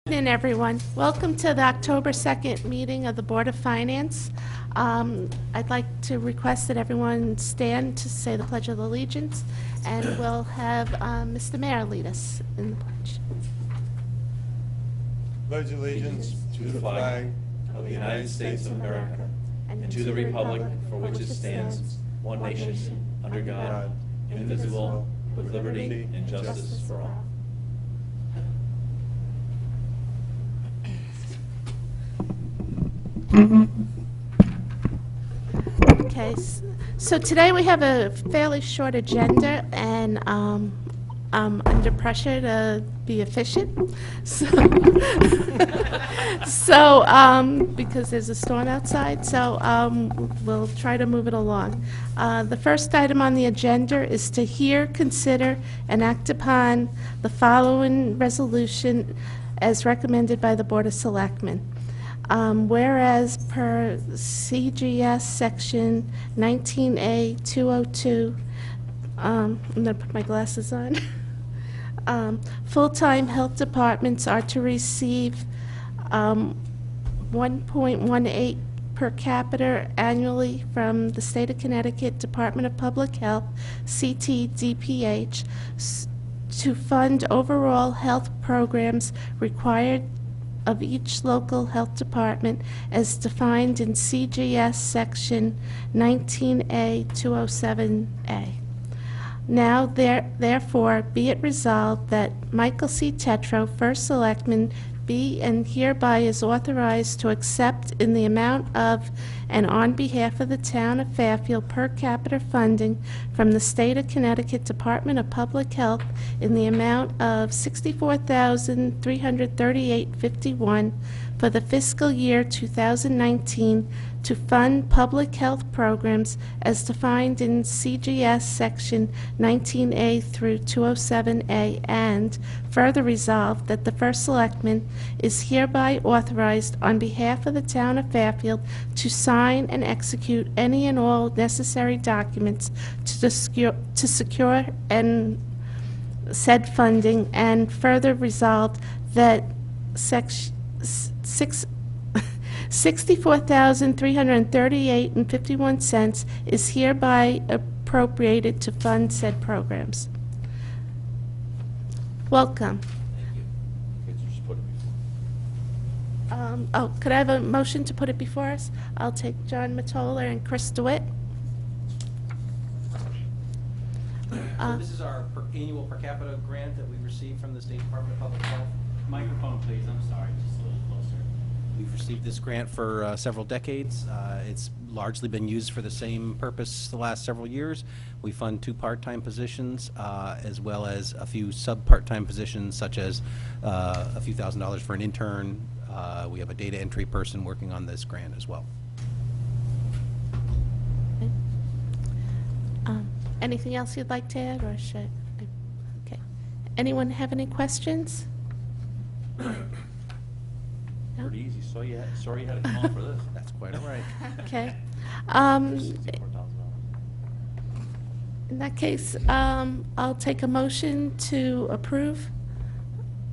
Good evening, everyone. Welcome to the October 2nd meeting of the Board of Finance. I'd like to request that everyone stand to say the Pledge of Allegiance, and we'll have Mr. Mayor lead us in the pledge. Pledge allegiance to the flag of the United States of America and to the republic for which it stands, one nation, under God, indivisible, with liberty and justice for all. Okay, so today we have a fairly short agenda, and I'm under pressure to be efficient. Because there's a storm outside, so we'll try to move it along. The first item on the agenda is to hear, consider, and act upon the following resolution as recommended by the Board of Selectmen. Whereas per CGS Section 19A 202, I'm going to put my glasses on. Full-time health departments are to receive 1.18 per capita annually from the State of Connecticut Department of Public Health, CTDPH, to fund overall health programs required of each local health department as defined in CGS Section 19A 207A. Now, therefore, be it resolved that Michael C. Tetro, First Selectman, be and hereby is authorized to accept in the amount of and on behalf of the town of Fairfield per capita funding from the State of Connecticut Department of Public Health in the amount of $64,338.51 for the fiscal year 2019 to fund public health programs as defined in CGS Section 19A through 207A, and further resolved that the First Selectman is hereby authorized on behalf of the town of Fairfield to sign and execute any and all necessary documents to secure and said funding, and further resolved that $64,338.51 is hereby appropriated to fund said programs. Welcome. Thank you. Okay, so just put it before. Could I have a motion to put it before us? I'll take John Matola and Chris DeWitt. So this is our annual per capita grant that we received from the State Department of Public Health. Microphone, please. I'm sorry, just a little closer. We've received this grant for several decades. It's largely been used for the same purpose the last several years. We fund 2 part-time positions as well as a few sub-part-time positions, such as a few $1,000s for an intern. We have a data entry person working on this grant as well. Anything else you'd like to add, or should I? Okay. Anyone have any questions? No? Pretty easy. Sorry you had to come on for this. That's quite all right. Okay. $64,000. In that case, I'll take a motion to approve.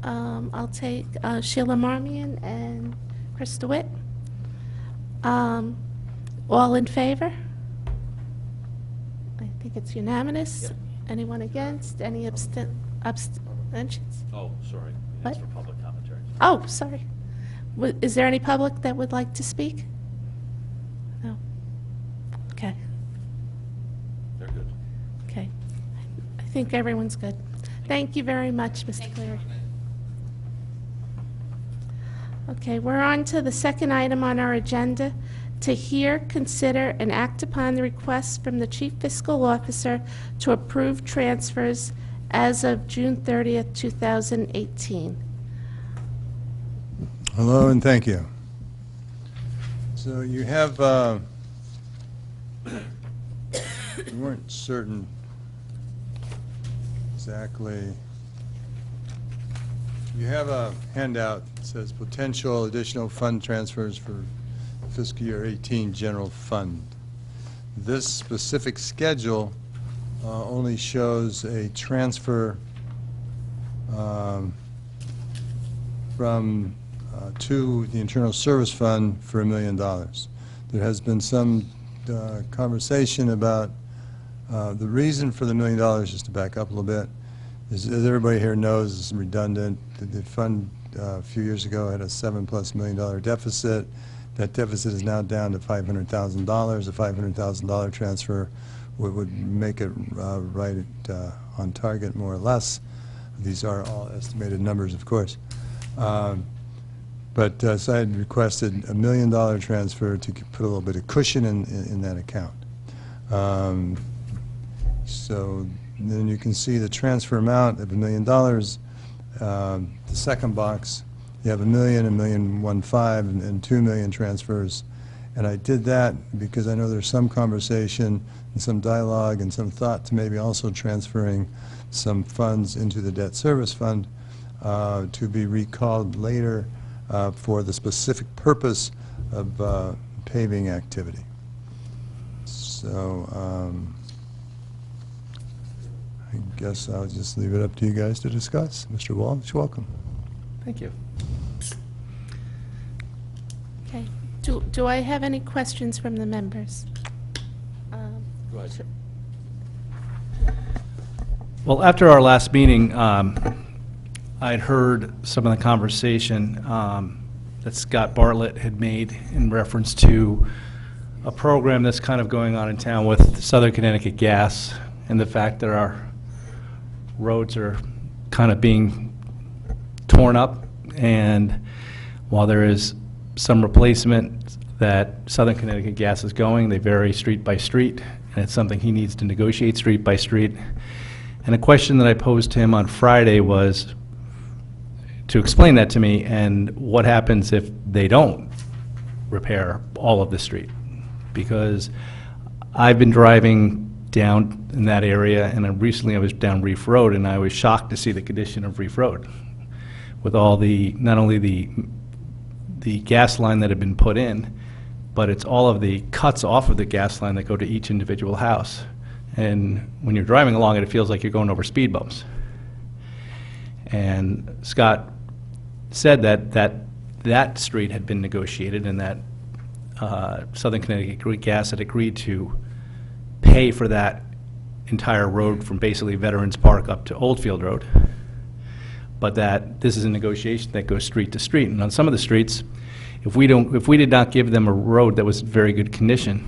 I'll take Sheila Marmion and Chris DeWitt. All in favor? I think it's unanimous. Yep. Anyone against? Any abstentions? Oh, sorry. What? That's for public commentary. Oh, sorry. Is there any public that would like to speak? No. Okay. They're good. Okay. I think everyone's good. Thank you very much, Mr. Cleary. Okay, we're on to the second item on our agenda, to hear, consider, and act upon the request from the Chief Fiscal Officer to approve transfers as of June 30th, 2018. Hello and thank you. So you have, we weren't certain exactly. You have a handout that says potential additional fund transfers for fiscal year 18 general fund. This specific schedule only shows a transfer to the Internal Service Fund for $1 million. There has been some conversation about the reason for the $1 million, just to back up a little bit, is, as everybody here knows, it's redundant. The fund a few years ago had a $7+ million deficit. That deficit is now down to $500,000. A $500,000 transfer would make it right on target, more or less. These are all estimated numbers, of course. But so I had requested a $1 million transfer to put a little bit of cushion in that account. So then you can see the transfer amount of $1 million. The second box, you have $1 million, $1.15 million, and $2 million transfers. And I did that because I know there's some conversation and some dialogue and some thought to maybe also transferring some funds into the debt service fund to be recalled later for the specific purpose of paving activity. So I guess I'll just leave it up to you guys to discuss. Mr. Walsh, welcome. Thank you. Okay. Do I have any questions from the members? Go ahead. Well, after our last meeting, I'd heard some of the conversation that Scott Bartlett had made in reference to a program that's kind of going on in town with Southern Connecticut Gas and the fact that our roads are kind of being torn up, and while there is some replacement that Southern Connecticut Gas is going, they vary street by street, and it's something he needs to negotiate street by street. And a question that I posed to him on Friday was to explain that to me, and what happens if they don't repair all of the street? Because I've been driving down in that area, and recently I was down Reef Road, and I was shocked to see the condition of Reef Road with all the, not only the gas line that had been put in, but it's all of the cuts off of the gas line that go to each individual house. And when you're driving along it, it feels like you're going over speed bumps. And Scott said that street had been negotiated, and that Southern Connecticut Gas had agreed to pay for that entire road from basically Veterans Park up to Oldfield Road. But that this is a negotiation that goes street to street. And on some of the streets, if we did not give them a road that was in very good condition,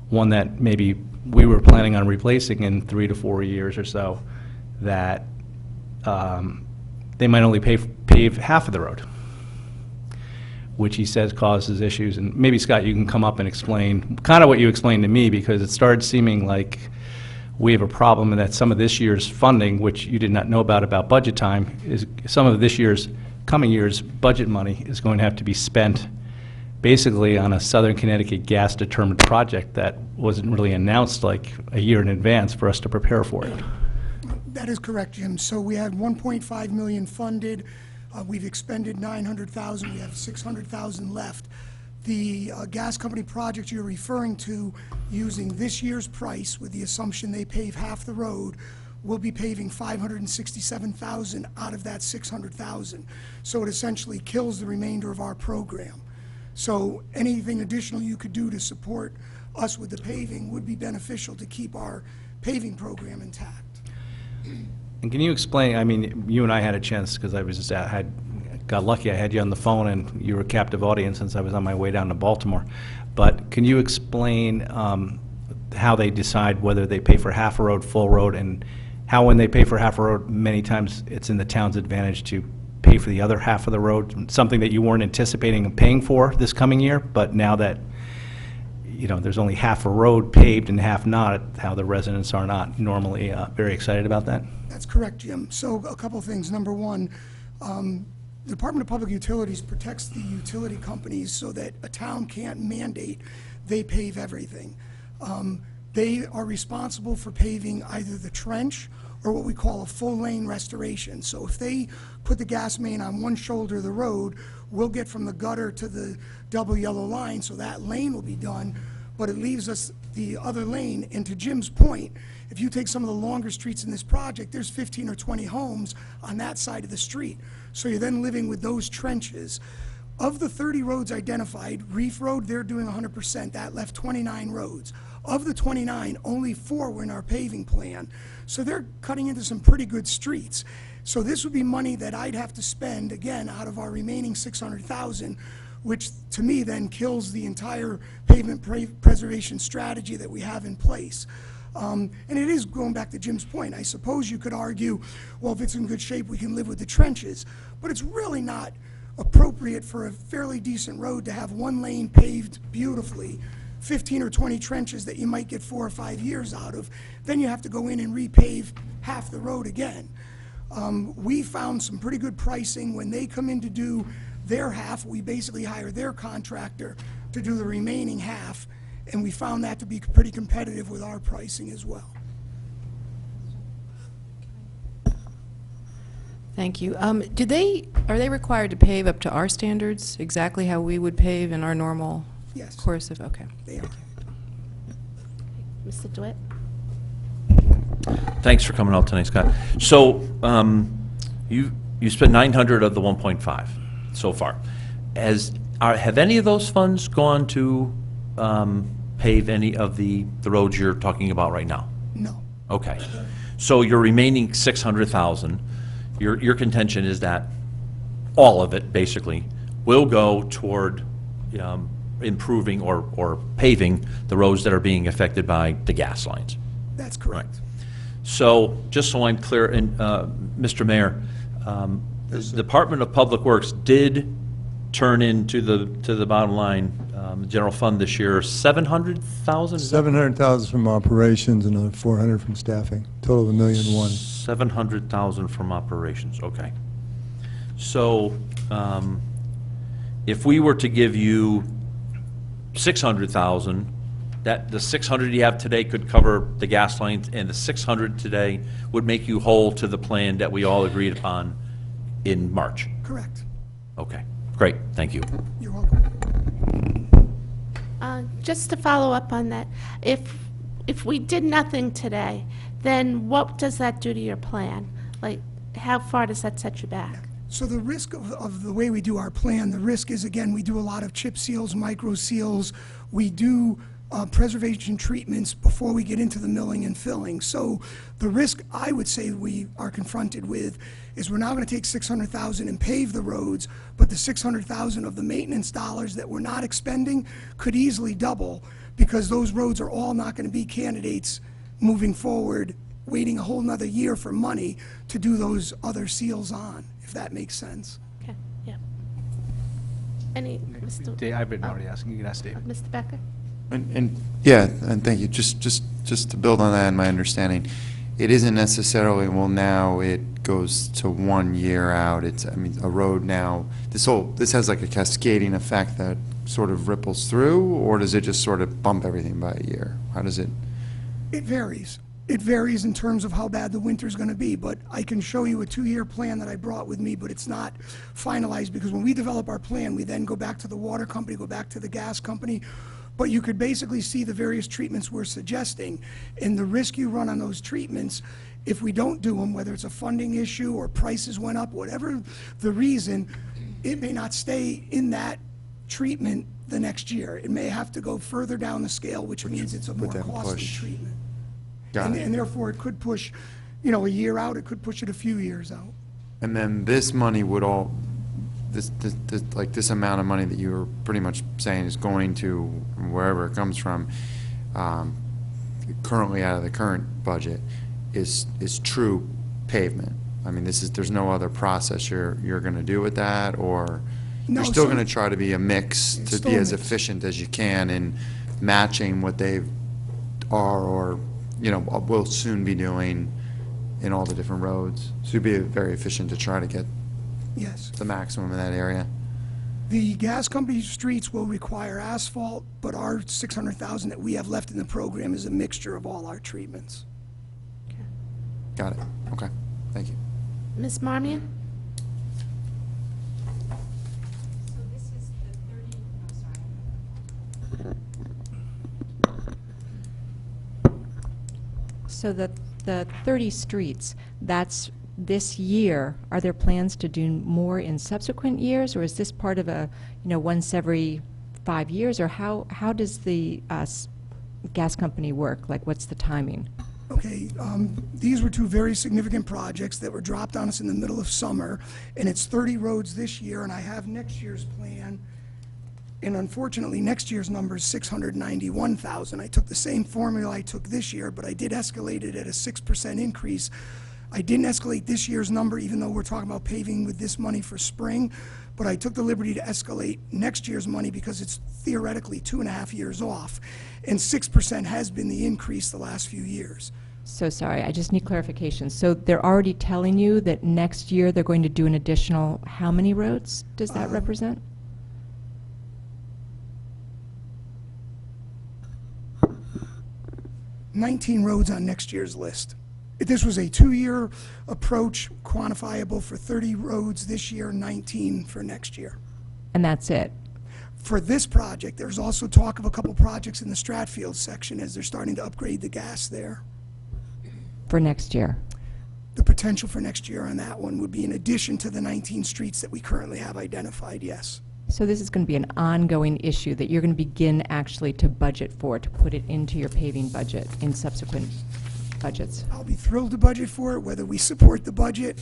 one that maybe we were planning on replacing in 3 to 4 years or so, that they might only pave half of the road, which he says causes issues. And maybe, Scott, you can come up and explain kind of what you explained to me, because it started seeming like we have a problem, and that some of this year's funding, which you did not know about budget time, is some of this year's, coming year's budget money is going to have to be spent basically on a Southern Connecticut Gas determined project that wasn't really announced like a year in advance for us to prepare for it. That is correct, Jim. So we had 1.5 million funded. We've expended 900,000. We have 600,000 left. The gas company project you're referring to, using this year's price with the assumption they pave half the road, will be paving 567,000 out of that 600,000. So it essentially kills the remainder of our program. So anything additional you could do to support us with the paving would be beneficial to keep our paving program intact. And can you explain, I mean, you and I had a chance, because I was just, got lucky, I had you on the phone, and you were a captive audience since I was on my way down to Baltimore. But can you explain how they decide whether they pay for half a road, full road, and how when they pay for half a road, many times it's in the town's advantage to pay for the other half of the road, something that you weren't anticipating paying for this coming year, but now that, you know, there's only half a road paved and half not, how the residents are not normally very excited about that? That's correct, Jim. So a couple things. Number one, the Department of Public Utilities protects the utility companies so that a town can't mandate they pave everything. They are responsible for paving either the trench or what we call a full lane restoration. So if they put the gas main on one shoulder of the road, we'll get from the gutter to the double yellow line, so that lane will be done, but it leaves us the other lane. And to Jim's point, if you take some of the longer streets in this project, there's 15 or 20 homes on that side of the street. So you're then living with those trenches. Of the 30 roads identified, Reef Road, they're doing 100%. That left 29 roads. Of the 29, only 4 were in our paving plan. So they're cutting into some pretty good streets. So this would be money that I'd have to spend, again, out of our remaining 600,000, which to me then kills the entire pavement preservation strategy that we have in place. And it is, going back to Jim's point, I suppose you could argue, well, if it's in good shape, we can live with the trenches. But it's really not appropriate for a fairly decent road to have one lane paved beautifully, 15 or 20 trenches that you might get 4 or 5 years out of. Then you have to go in and repave half the road again. We found some pretty good pricing. When they come in to do their half, we basically hire their contractor to do the remaining half, and we found that to be pretty competitive with our pricing as well. Thank you. Are they required to pave up to our standards, exactly how we would pave in our normal Yes, course of, okay. they are. Mr. DeWitt? Thanks for coming out tonight, Scott. So, you spent 900 of the 1.5 so far. Have any of those funds gone to pave any of the roads you're talking about right now? No. Okay. So your remaining 600,000, your contention is that all of it, basically, will go toward improving or paving the roads that are being affected by the gas lines. That's correct. So, just so I'm clear, and Mr. Mayor, the Department of Public Works did turn into the bottom line, general fund this year, 700,000? 700,000 from operations, another 400 from staffing, total of $1.1 million. 700,000 from operations, okay. So, if we were to give you 600,000, that the 600 you have today could cover the gas lines, and the 600 today would make you whole to the plan that we all agreed upon in March. Correct. Okay, great, thank you. You're welcome. Just to follow up on that, if we did nothing today, then what does that do to your plan? Like, how far does that set you back? So the risk of the way we do our plan, the risk is, again, we do a lot of chip seals, micro seals. We do preservation treatments before we get into the milling and filling. So the risk I would say we are confronted with is we're now going to take 600,000 and pave the roads, but the 600,000 of the maintenance dollars that we're not expending could easily double, because those roads are all not going to be candidates moving forward, waiting a whole nother year for money to do those other seals on, if that makes sense. Okay, yeah. Any, Mr. I've been already asking, you can ask David. Mr. Becker? And yeah, and thank you. Just to build on that and my understanding, it isn't necessarily, well, now it goes to 1 year out. It's, I mean, a road now, this has like a cascading effect that sort of ripples through, or does it just sort of bump everything by a year? How does it? It varies. It varies in terms of how bad the winter's going to be, but I can show you a 2-year plan that I brought with me, but it's not finalized, because when we develop our plan, we then go back to the water company, go back to the gas company. But you could basically see the various treatments we're suggesting, and the risk you run on those treatments if we don't do them, whether it's a funding issue or prices went up, whatever the reason, it may not stay in that treatment the next year. It may have to go further down the scale, which means it's a more that costly push. treatment. Got it. And therefore, it could push, a year out, it could push it a few years out. And then this money would all, this amount of money that you were pretty much saying is going to wherever it comes from, currently out of the current budget, is true pavement. I mean, there's no other process you're going to do with that, or No, you're still so- going to try to be a mix It's to still be a as mix. efficient as you can in matching what they are, or will soon be doing in all the different roads. So you'd be very efficient to try to get Yes. the maximum in that area. The gas company streets will require asphalt, but our 600,000 that we have left in the program is a mixture of all our treatments. Got it. Okay. Thank you. Ms. Marmion? So this is the 30, I'm sorry. So the 30 streets, that's this year. Are there plans to do more in subsequent years, or is this part of a, once every 5 years, or how does the gas company work? Like, what's the timing? Okay, these were two very significant projects that were dropped on us in the middle of summer, and it's 30 roads this year, and I have next year's plan, and unfortunately, next year's number is 691,000. I took the same formula I took this year, but I did escalate it at a 6% increase. I didn't escalate this year's number, even though we're talking about paving with this money for spring, but I took the liberty to escalate next year's money because it's theoretically 2.5 years off, and 6% has been the increase the last few years. So sorry, I just need clarification. So they're already telling you that next year they're going to do an additional, how many roads does that represent? "19 roads on next year's list. This was a 2-year approach, quantifiable for 30 roads this year, 19 for next year. And that's it? For this project, there's also talk of a couple projects in the Stratfield section as they're starting to upgrade the gas there. For next year? The potential for next year on that one would be in addition to the 19 streets that we currently have identified, yes. So this is going to be an ongoing issue that you're going to begin actually to budget for, to put it into your paving budget in subsequent budgets? I'll be thrilled to budget for it. Whether we support the budget,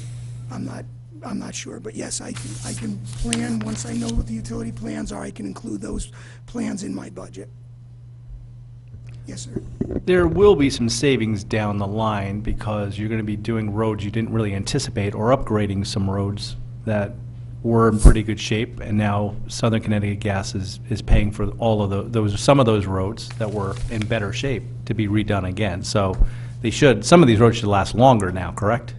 I'm not sure. But yes, I can plan, once I know what the utility plans are, I can include those plans in my budget. Yes, sir. There will be some savings down the line because you're going to be doing roads you didn't really anticipate, or upgrading some roads that were in pretty good shape, and now Southern Connecticut Gas is paying for all of some of those roads that were in better shape to be redone again. So some of these roads should last longer now, correct?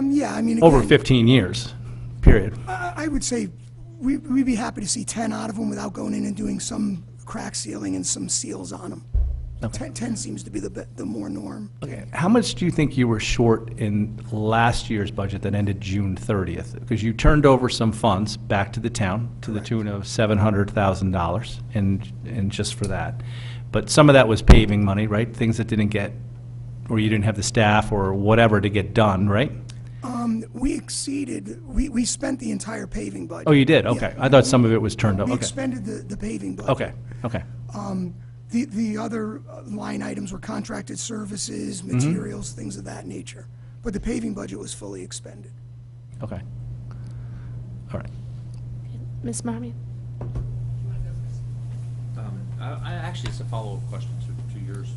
Yeah, I mean, Over again, 15 years, period. I would say we'd be happy to see 10 out of them without going in and doing some crack sealing and some seals on them. Okay. 10 seems to be the more norm. Okay. How much do you think you were short in last year's budget that ended June 30th? Because you turned over some funds back to the town to the tune of $700,000 and just for that. But some of that was paving money, right? Things that didn't get, or you didn't have the staff or whatever to get done, right? We exceeded, we spent the entire paving budget. Oh, you did? Yeah. Okay. I thought some of it was turned up. We Okay. expended the paving budget. Okay. Okay. The other line items were contracted services, materials, things of that nature. But the paving budget was fully expended. Okay. All right. Ms. Marmion? Actually, it's a follow-up question to yours.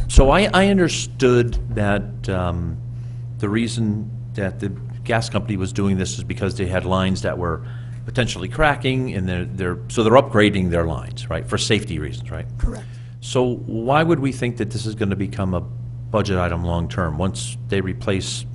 So I understood that the reason that the gas company was doing this is because they had lines that were potentially cracking, and so they're upgrading their lines, right, for safety reasons, right? Correct. So why would we think that this is going to become a budget item long-term? Once they replace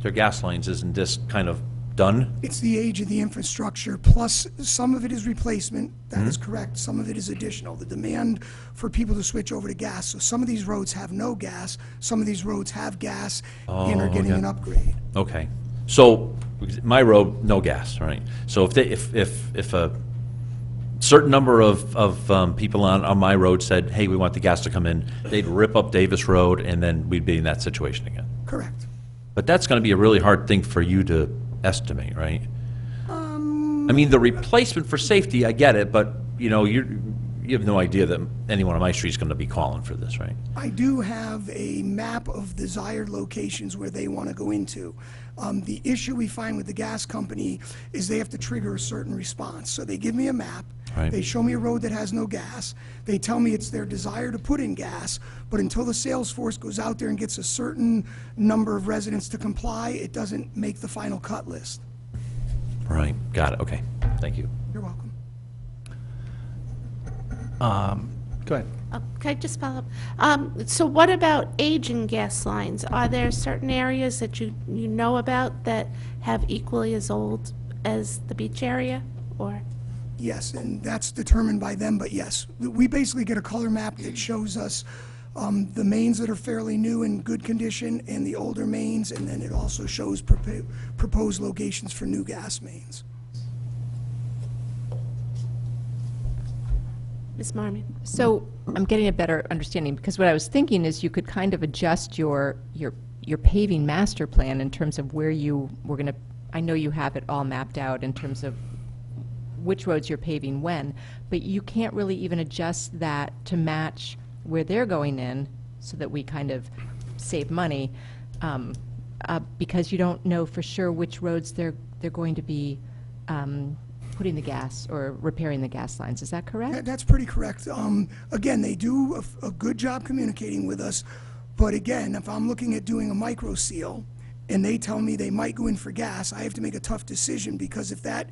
their gas lines, isn't this kind of done? It's the age of the infrastructure, plus some of it is replacement. That is correct. Some of it is additional. The demand for people to switch over to gas. So some of these roads have no gas, some of these roads have gas and are getting okay. an upgrade. Okay. So my road, no gas, right? So if a certain number of people on my road said, hey, we want the gas to come in, they'd rip up Davis Road, and then we'd be in that situation again. Correct. But that's going to be a really hard thing for you to estimate, right? I mean, the replacement for safety, I get it, but you have no idea that anyone on my street is going to be calling for this, right? I do have a map of desired locations where they want to go into. The issue we find with the gas company is they have to trigger a certain response. So they give me a map. Right. They show me a road that has no gas. They tell me it's their desire to put in gas, but until the sales force goes out there and gets a certain number of residents to comply, it doesn't make the final cut list. Right. Got it. Okay. Thank you. You're welcome. Go ahead. Can I just follow up? So what about aging gas lines? Are there certain areas that you know about that have equally as old as the beach area, or? Yes, and that's determined by them, but yes. We basically get a color map that shows us the mains that are fairly new and good condition and the older mains, and then it also shows proposed locations for new gas mains. Ms. Marmon? So I'm getting a better understanding, because what I was thinking is you could kind of adjust your paving master plan in terms of where you were going to, I know you have it all mapped out in terms of which roads you're paving when, but you can't really even adjust that to match where they're going in so that we kind of save money, because you don't know for sure which roads they're going to be putting the gas or repairing the gas lines. Is that correct? That's pretty correct. Again, they do a good job communicating with us, but again, if I'm looking at doing a micro seal and they tell me they might go in for gas, I have to make a tough decision, because if that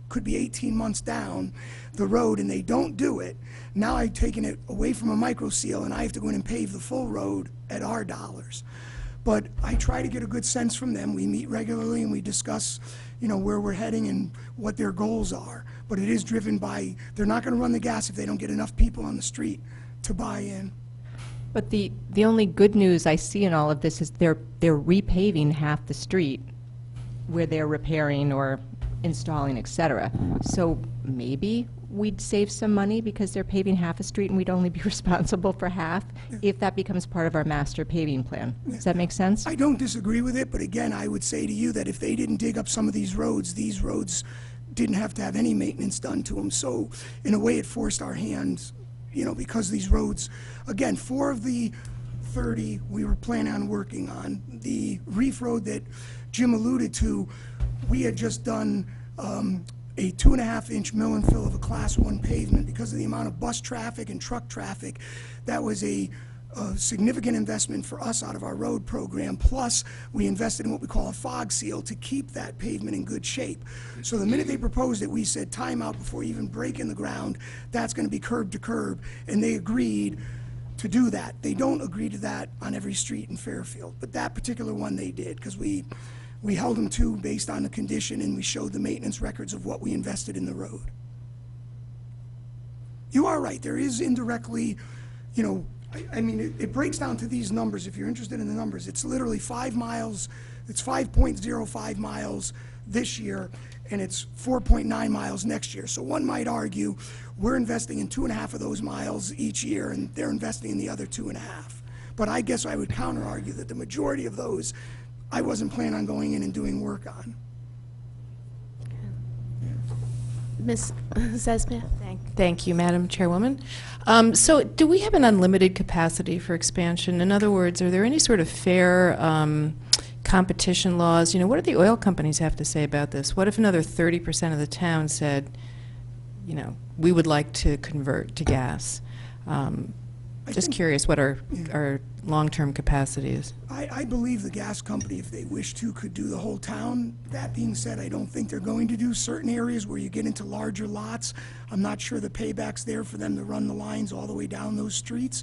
could be 18 months down the road and they don't do it, now I've taken it away from a micro seal and I have to go in and pave the full road at our dollars. But I try to get a good sense from them. We meet regularly and we discuss, where we're heading and what their goals are. But it is driven by, they're not going to run the gas if they don't get enough people on the street to buy in. But the only good news I see in all of this is they're repaving half the street where they're repairing or installing, et cetera. So maybe we'd save some money because they're paving half a street and we'd only be responsible for half if that becomes part of our master paving plan. Does that make sense? I don't disagree with it, but again, I would say to you that if they didn't dig up some of these roads didn't have to have any maintenance done to them. So in a way, it forced our hands, because these roads, again, 4 of the 30 we were planning on working on. The Reef Road that Jim alluded to, we had just done a 2.5-inch mill and fill of a Class 1 pavement. Because of the amount of bus traffic and truck traffic, that was a significant investment for us out of our road program. Plus, we invested in what we call a fog seal to keep that pavement in good shape. So the minute they proposed it, we said time out before even breaking the ground. That's going to be curb to curb, and they agreed to do that. They don't agree to that on every street in Fairfield, but that particular one they did, because we held them to based on the condition, and we showed the maintenance records of what we invested in the road. You are right, there is indirectly, it breaks down to these numbers. If you're interested in the numbers, it's literally 5 miles, it's 5.05 miles this year, and it's 4.9 miles next year. So one might argue we're investing in 2.5 of those miles each year, and they're investing in the other 2.5. But I guess I would counter argue that the majority of those I wasn't planning on going in and doing work on. Ms. Zesmia? Thank you, Madam Chairwoman. So do we have an unlimited capacity for expansion? In other words, are there any sort of fair competition laws? What do the oil companies have to say about this? What if another 30% of the town said, we would like to convert to gas? Just curious what our long-term capacity is. I believe the gas company, if they wish to, could do the whole town. That being said, I don't think they're going to do certain areas where you get into larger lots. I'm not sure the payback's there for them to run the lines all the way down those streets.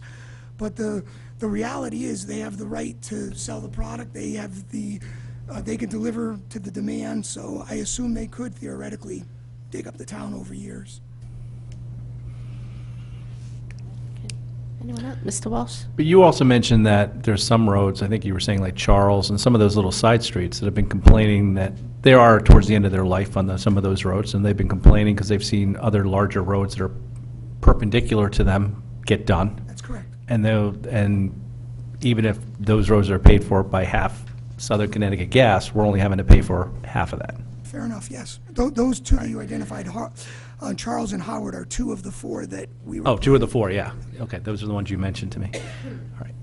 But the reality is they have the right to sell the product. They have they can deliver to the demand, so I assume they could theoretically dig up the town over years. Anyone else? Mr. Walsh? But you also mentioned that there's some roads, I think you were saying like Charles and some of those little side streets that have been complaining that they are towards the end of their life on some of those roads, and they've been complaining because they've seen other larger roads that are perpendicular to them get done. That's correct. And even if those roads are paid for by half Southern Connecticut Gas, we're only having to pay for half of that. Fair enough, yes. Those two that you identified, Charles and Howard, are 2 of the 4 that we were... Oh, 2 of the 4, yeah. Okay, those are the ones you mentioned to me. All right.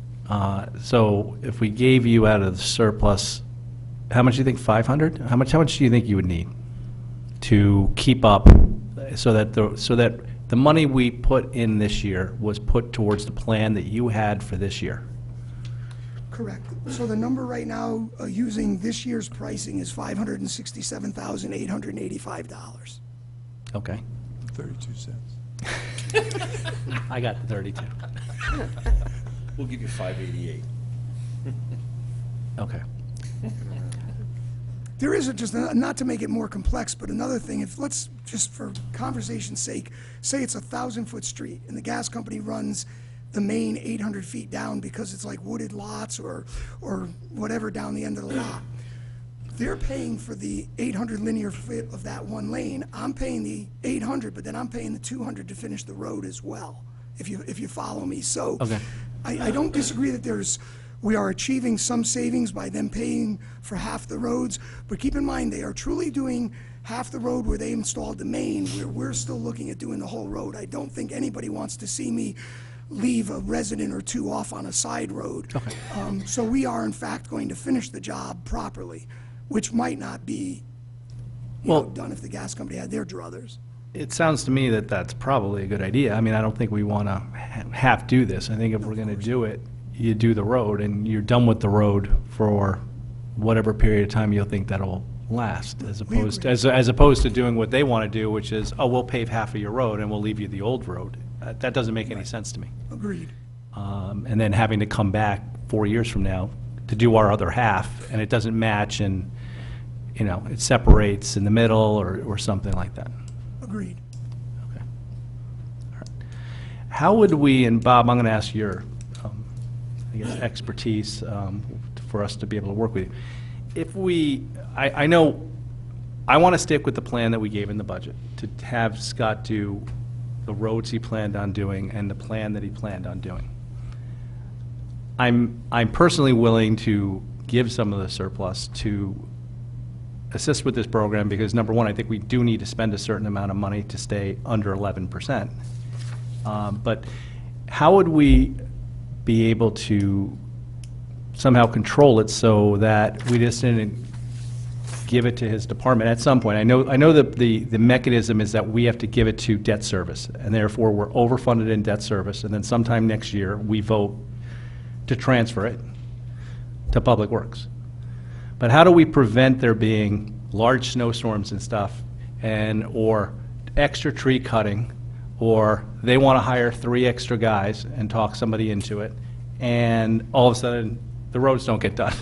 So if we gave you out of the surplus, how much do you think, 500? How much do you think you would need to keep up so that the money we put in this year was put towards the plan that you had for this year? Correct. So the number right now, using this year's pricing, is $567,885. Okay. 32 cents. I got the 32. We'll give you 588. Okay. There is just, not to make it more complex, but another thing, if let's, just for conversation's sake, say it's a 1,000-foot street and the gas company runs the main 800 feet down because it's like wooded lots or whatever down the end of the lot. they're paying for the 800 linear foot of that one lane. I'm paying the 800, but then I'm paying the 200 to finish the road as well, if you follow me. So Okay. I don't disagree that we are achieving some savings by them paying for half the roads, but keep in mind, they are truly doing half the road where they installed the main, where we're still looking at doing the whole road. I don't think anybody wants to see me leave a resident or two off on a side road. Okay. So we are in fact going to finish the job properly, which might not be, done if the gas company had their druthers. It sounds to me that that's probably a good idea. I mean, I don't think we want to half do this. I think if we're going to do it, you do the road, and you're done with the road for whatever period of time you'll think that'll last, as opposed to, as opposed to doing what they want to do, which is, oh, we'll pave half of your road and we'll leave you the old road. That doesn't make any sense to me. Agreed. And then having to come back 4 years from now to do our other half, and it doesn't match, and, it separates in the middle or something like that. Agreed. Okay. All right. How would we, and Bob, I'm going to ask your, I guess, expertise for us to be able to work with you. If we, I know, I want to stick with the plan that we gave in the budget, to have Scott do the roads he planned on doing and the plan that he planned on doing. I'm personally willing to give some of the surplus to assist with this program, because number one, I think we do need to spend a certain amount of money to stay under 11%. But how would we be able to somehow control it so that we just didn't give it to his department at some point? I know that the mechanism is that we have to give it to debt service, and therefore we're overfunded in debt service, and then sometime next year, we vote to transfer it to Public Works. But how do we prevent there being large snowstorms and stuff, or extra tree cutting, or they want to hire 3 extra guys and talk somebody into it, and all of a sudden, the roads don't get done?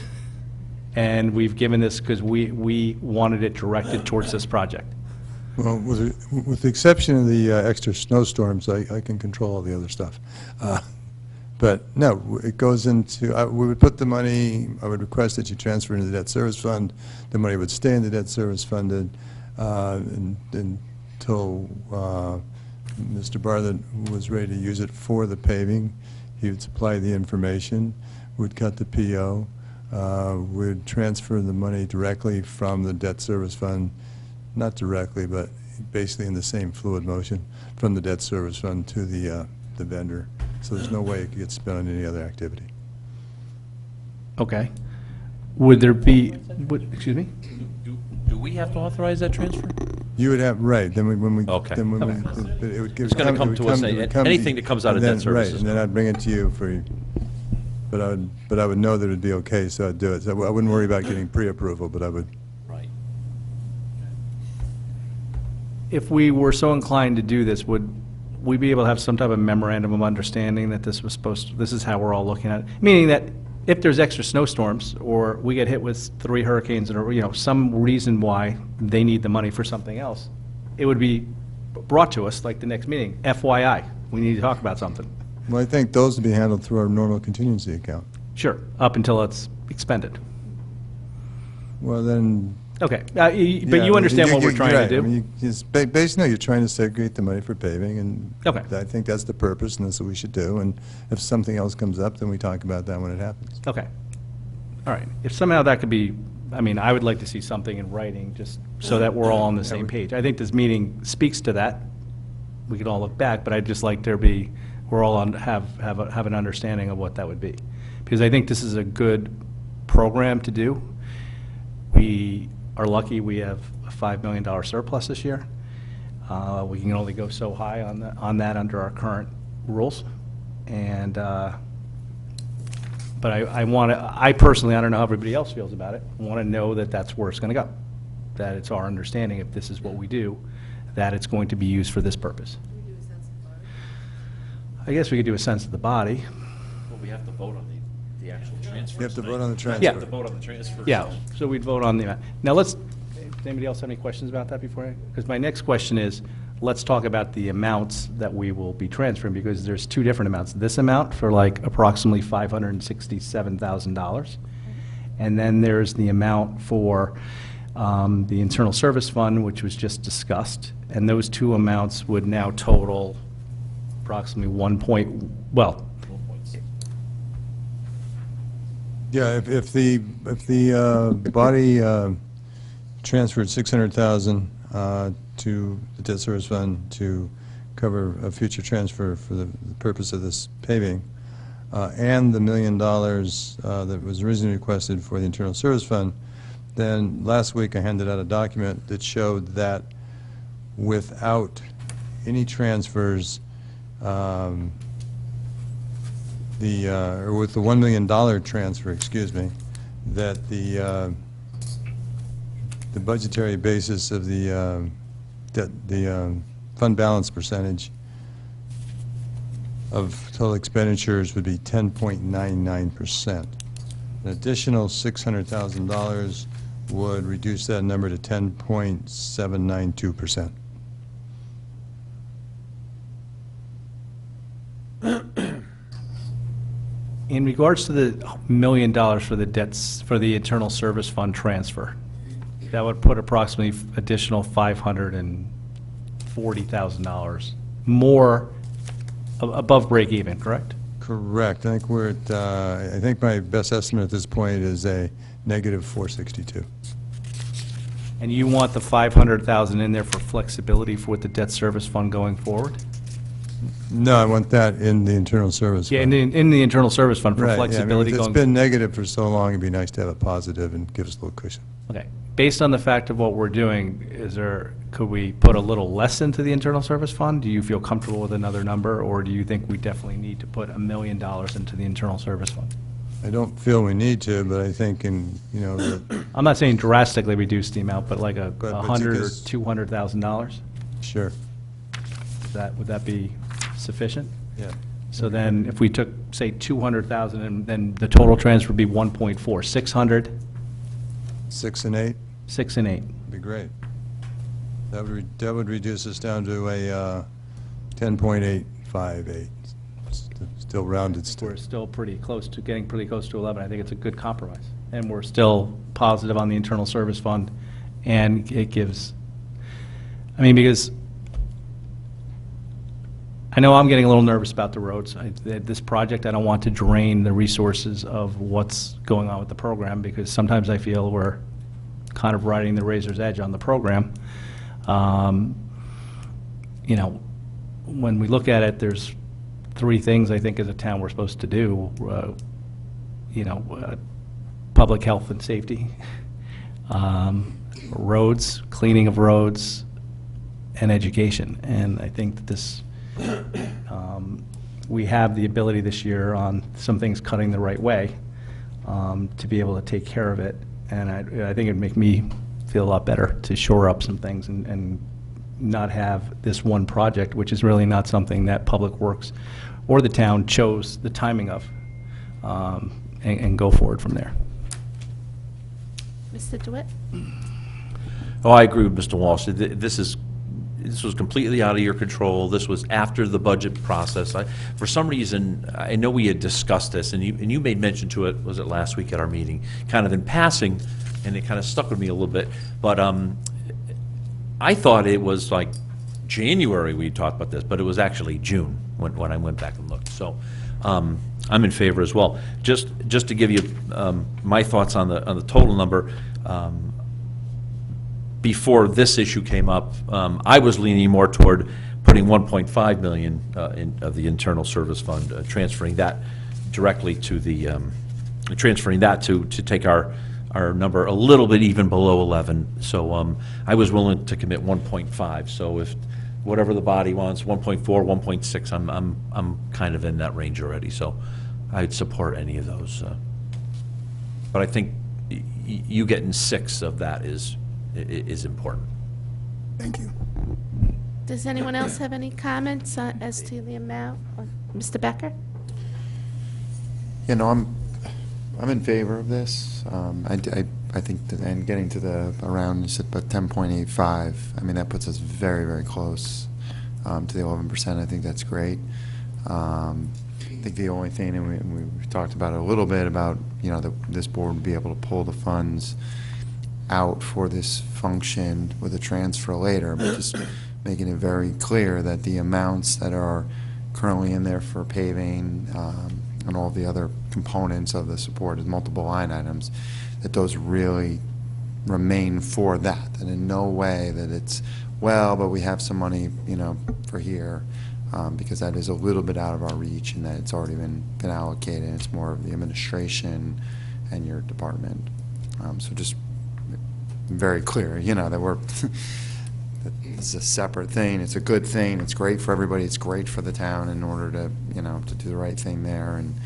And we've given this because we wanted it directed towards this project. Well, with the exception of the extra snowstorms, I can control all the other stuff. But no, it goes into, we would put the money, I would request that you transfer into the debt service fund. The money would stay in the debt service fund until Mr. Bartlett was ready to use it for the paving. He would supply the information, would cut the PO, would transfer the money directly from the debt service fund, not directly, but basically in the same fluid motion, from the debt service fund to the vendor. So there's no way it could get spent on any other activity. Okay. Would there be, excuse me? Do we have to authorize that transfer? You would have, right, then when we, Okay. then when Okay. it would give. It's gonna come it would to us, it would come anything that comes out of and debt then- services. Right, and then I'd bring it to you but I would know that it'd be okay, so I'd do it. So I wouldn't worry about getting pre-approval, but I would. Right. If we were so inclined to do this, would we be able to have some type of memorandum of understanding that this is how we're all looking at it? Meaning that if there's extra snowstorms, or we get hit with 3 hurricanes, or, some reason why they need the money for something else, it would be brought to us, like the next meeting, FYI, we need to talk about something. Well, I think those would be handled through our normal contingency account. Sure, up until it's expended. Well, then. Okay, yeah, but I you mean, understand what we're trying to right. do? I mean, basically, you're trying to segregate the money for paving, and Okay. I think that's the purpose, and that's what we should do. And if something else comes up, then we talk about that when it happens. Okay. All right. If somehow that could be, I would like to see something in writing, just so that we're all on the same page. I think this meeting speaks to that. We could all look back, but I'd just like there be, we're all have an understanding of what that would be. Because I think this is a good program to do. We are lucky we have a $5 million surplus this year. We can only go so high on that under our current rules. And, but I personally, I don't know how everybody else feels about it, want to know that that's where it's going to go. That it's our understanding, if this is what we do, that it's going to be used for this purpose. I guess we could do a sense of the body. Well, we have to vote on the actual transfer. You have to vote on the transfer. Yeah. We have to vote on the transfer. Yeah, so we'd vote on the amount. Now, does anybody else have any questions about that before because my next question is, let's talk about the amounts that we will be transferring, because there's 2 different amounts. This amount for like approximately $567,000, And then there's the amount for the Internal Service Fund, which was just discussed. And those two amounts would now total approximately Yeah, if the body transferred 600,000 to the debt service fund to cover a future transfer for the purpose of this paving, and the $1 million that was originally requested for the internal service fund, then last week I handed out a document that showed that without any transfers, or with the $1 million transfer, excuse me, that the budgetary basis of the fund balance percentage of total expenditures would be 10.99%. An additional $600,000 would reduce that number to 10.792%. In regards to the $1 million for the debts, for the internal service fund transfer, that would put approximately additional $540,000 more above break even, correct? Correct. I think we're at, I think my best estimate at this point is a negative 462. And you want the 500,000 in there for flexibility for with the debt service fund going forward? No, I want that in the internal service Yeah, fund. in the internal service fund for Right, yeah, I mean, flexibility It's going. been negative for so long, it'd be nice to have a positive and give us a little cushion. Okay. Based on the fact of what we're doing, could we put a little less into the internal service fund? Do you feel comfortable with another number, or do you think we definitely need to put $1 million into the internal service fund? I don't feel we need to, but I think that I'm not saying drastically reduce the amount, but like But $100,000 or because- $200,000? sure, Would that be sufficient? yeah. So then, if we took, say, 200,000, and then the total transfer would be 1.4, 600, 6 and 8 6 and 8. would be great. That would reduce us down to a 10.858, still rounded. We're still getting pretty close to 11. I think it's a good compromise. And we're still positive on the internal service fund, and it gives, because I know I'm getting a little nervous about the roads. This project, I don't want to drain the resources of what's going on with the program, because sometimes I feel we're kind of riding the razor's edge on the program. When we look at it, there's 3 things I think as a town we're supposed to do. Public health and safety, roads, cleaning of roads, and education. And I think that this, we have the ability this year on some things cutting the right way to be able to take care of it. And I think it'd make me feel a lot better to shore up some things and not have this one project, which is really not something that Public Works or the town chose the timing of, and go forward from there. Mr. DeWitt? Oh, I agree with Mr. Walsh. This was completely out of your control. This was after the budget process. For some reason, I know we had discussed this, and you made mention to it, was it last week at our meeting, kind of in passing, and it kind of stuck with me a little bit. But I thought it was like January we talked about this, but it was actually June when I went back and looked. So I'm in favor as well. Just to give you my thoughts on the total number. Before this issue came up, I was leaning more toward putting 1.5 million of the internal service fund, transferring that directly to the, transferring that to take our number a little bit even below 11. So I was willing to commit 1.5. So if whatever the body wants, 1.4, 1.6, I'm kind of in that range already. So I'd support any of those. But I think you getting 6 of that is important. Thank you. Does anyone else have any comments as to the amount? Or Mr. Becker? I'm in favor of this. I think, and getting to the around, you said about 10.85, I mean, that puts us very, very close to the 11%. I think that's great. think the only thing, and we talked about it a little bit, about, you know, that this board would be able to pull the funds out for this function with a transfer later, but just making it very clear that the amounts that are currently in there for paving, and all the other components of the support, as multiple line items, that those really remain for that, and in no way that it's, well, but we have some money, you know, for here, because that is a little bit out of our reach, and that it's already been allocated. It's more of the administration and your department. So just very clear, you know, that we're, that it's a separate thing. It's a good thing. It's great for everybody. It's great for the town in order to, you know, to do the right thing there and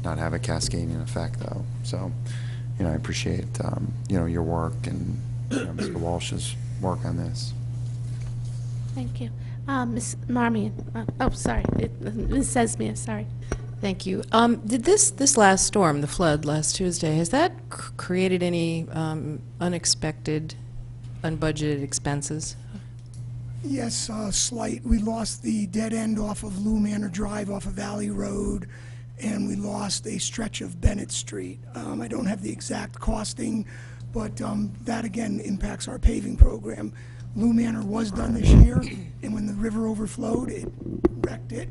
not have a cascading effect, though. So, you know, I appreciate, you know, your work and, you know, Mr. Walsh's work on this. Thank you. Ms. Marmion, oh, sorry, Ms. Sesmia, sorry. Thank you. Did this last storm, the flood last Tuesday, has that created any unexpected, unbudgeted expenses? Yes, slight. We lost the dead end off of Lou Manor Drive off of Valley Road, and we lost a stretch of Bennett Street. I don't have the exact costing, but that again impacts our paving program. Lou Manor was done this year, and when the river overflowed, it wrecked it.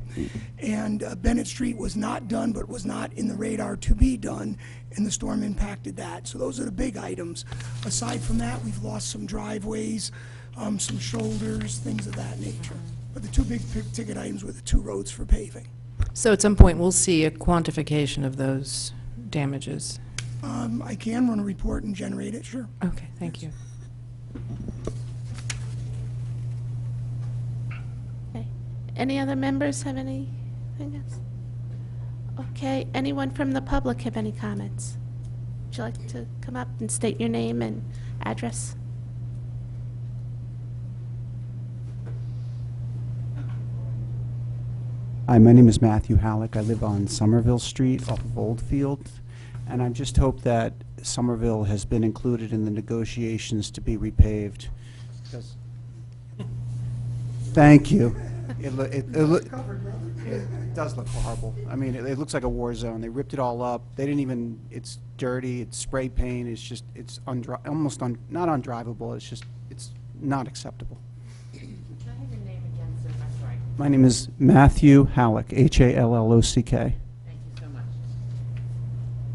And Bennett Street was not done, but was not in the radar to be done, and the storm impacted that. So those are the big items. Aside from that, we've lost some driveways, some shoulders, things of that nature. But the two big ticket items were the two roads for paving. So at some point, we'll see a quantification of those damages. I can run a report and generate it, sure. Okay, thank you. Okay. Any other members have anything else? Okay, anyone from the public have any comments? Would you like to come up and state your name and address? Hi, my name is Matthew Halleck. I live on Somerville Street off of Oldfield, and I just hope that Somerville has been included in the negotiations to be repaved. Because thank you. It does look horrible. I mean, it looks like a war zone. They ripped it all up. They didn't even, it's dirty, it's spray paint, it's just, it's not undrivable, it's not acceptable. My name is Matthew Halleck, Hallock. Thank you so much.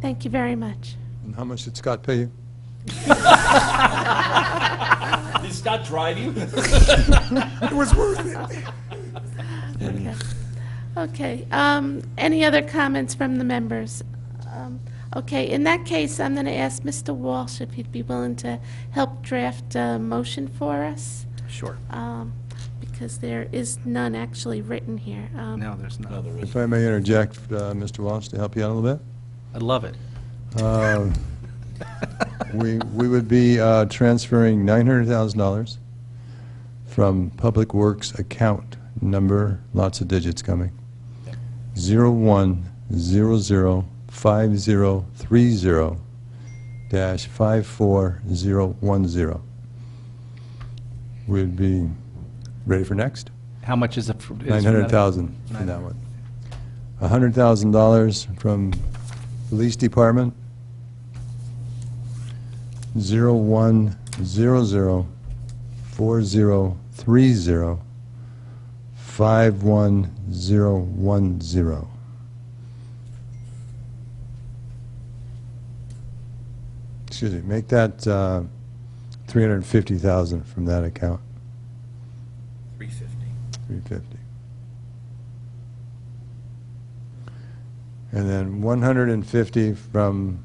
Thank you very much. And how much did Scott pay you? Did Scott drive you? It was worth it. Okay. Okay, any other comments from the members? Okay, in that case, I'm going to ask Mr. Walsh if he'd be willing to help draft a motion for us, Sure. because there is none actually written here. No, there's not. If I may interject, Mr. Walsh, to help you out a little bit. I'd love it. We would be transferring $900,000 from Public Works account number, lots of digits coming, 01005030-54010. We'd be ready for next? How much is it? $900,000 in that one. $100,000 from Police Department, 01004030-51010. Excuse me, make that $350,000 from that account. 350. And then 150 from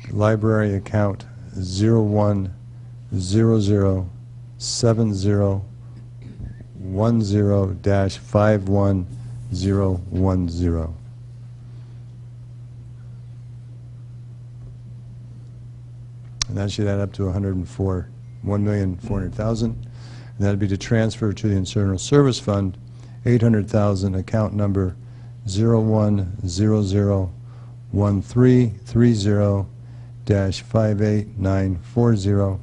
library account 01007010-51010. And that should add up to $1,400,000. And that'd be to transfer to the Internal Service Fund, $800,000, account number 01001330-58940,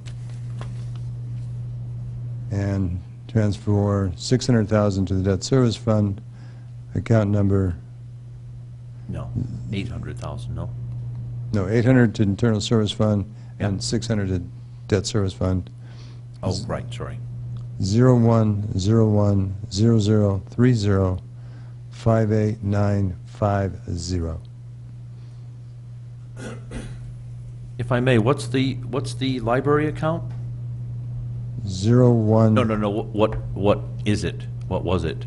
and transfer $600,000 to the Debt Service Fund, account number No, 800,000, no? No, 800 to internal service fund Yeah. and 600 to debt service fund. Oh, right, sorry. 010100305895. If I may, what's the library account? 01. No, what is it? What was it?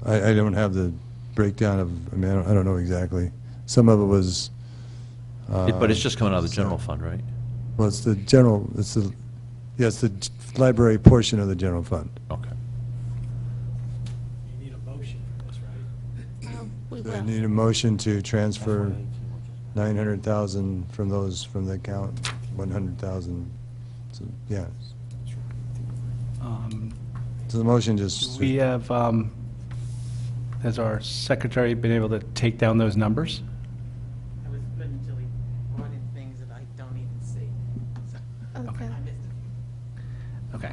I don't have the breakdown of, I mean, I don't know exactly. Some of it was. But it's just coming out of the general fund, right? Well, it's the general, it's the, yes, the library portion of the general fund. Okay. You need a motion for this, right? We I will. need a motion to transfer 900,000 from the account, 100,000. So, yeah. So the motion just. We have, has our secretary been able to take down those numbers? I was good until he brought in things that I don't even see. So, Okay. I missed it. Okay,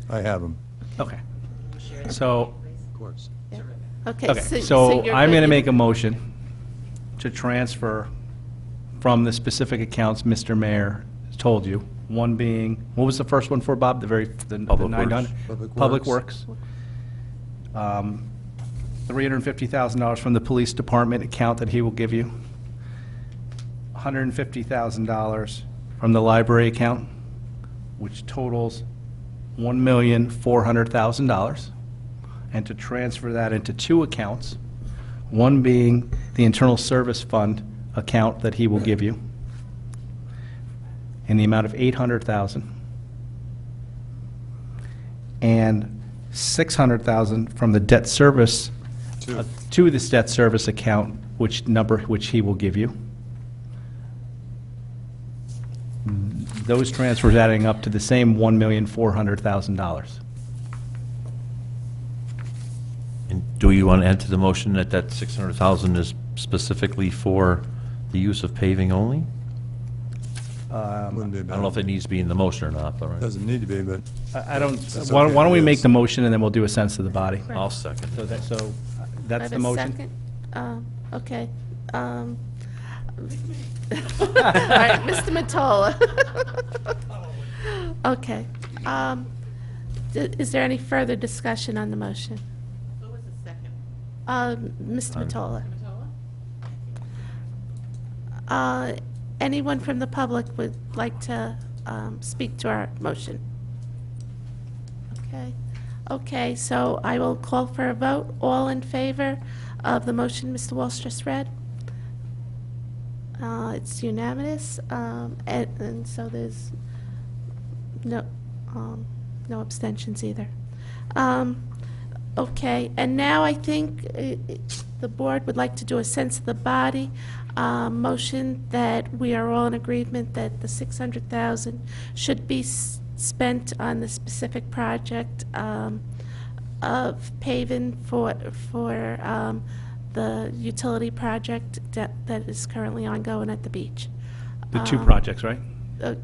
I have them. okay. Share it, So, please. Of course. Okay, okay, so so you're I'm good. going to make a motion to transfer from the specific accounts Mr. Mayor told you, one being, what was the first one for, Bob? The Public 900? Works. Public Works. $350,000 from the police department account that he will give you. $150,000 from the library account, which totals $1,400,000. And to transfer that into two accounts, one being the internal service fund account that he will give you in the amount of $800,000, and $600,000 from the debt service, to this debt service account, which he will give you. Those transfers adding up to the same $1,400,000. And do you want to add to the motion that that 600,000 is specifically for the use of paving only? Wouldn't be I bad. don't know if it needs to be in the motion or not, but, right. Doesn't need to be, but I don't, That's why okay don't we if it make is. the motion, and then we'll do a sense of the body? I'll second. So I that's have the a motion? second? Okay. All right, Mr. Matola. Okay. Is there any further discussion on the motion? Who was the second? Mr. Matola. Matola? Anyone from the public would like to speak to our motion? Okay. Okay, so I will call for a vote. All in favor of the motion Mr. Walsh just read? It's unanimous, and so there's no abstentions either. Okay, and now I think the board would like to do a sense of the body motion that we are all in agreement that the 600,000 should be spent on the specific project of paving for the utility project that is currently ongoing at the beach. The two projects, right? Well,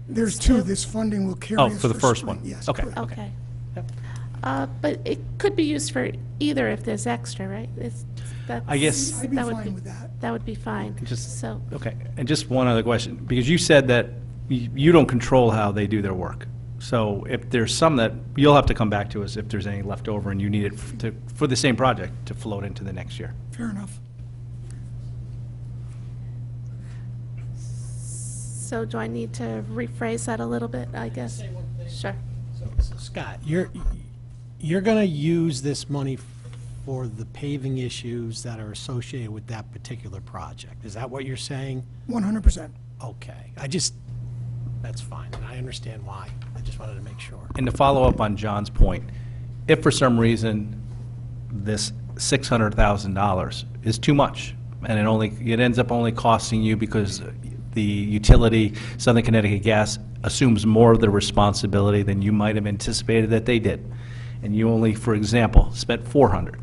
there's two. This funding will carry Oh, us for the first spring. one. Yes. Okay. correct. Okay. But it could be used for either if there's extra, right? I guess- I'd be that would fine with that. That would be fine. Just- So, Okay, and just one other question, because you said that you don't control how they do their work. So if there's some that, you'll have to come back to us if there's any left over and you need it for the same project to float into the next year. Fair enough. so do I need to rephrase that a little bit, I guess? Say one thing. Sure. So, Scott, you're going to use this money for the paving issues that are associated with that particular project. Is that what you're saying? 100%. Okay. That's fine, and I understand why. I just wanted to make sure. And to follow up on John's point, if for some reason this $600,000 is too much, and it ends up only costing you because the utility, Southern Connecticut Gas, assumes more of the responsibility than you might have anticipated that they did, and you only, for example, spent $400,000,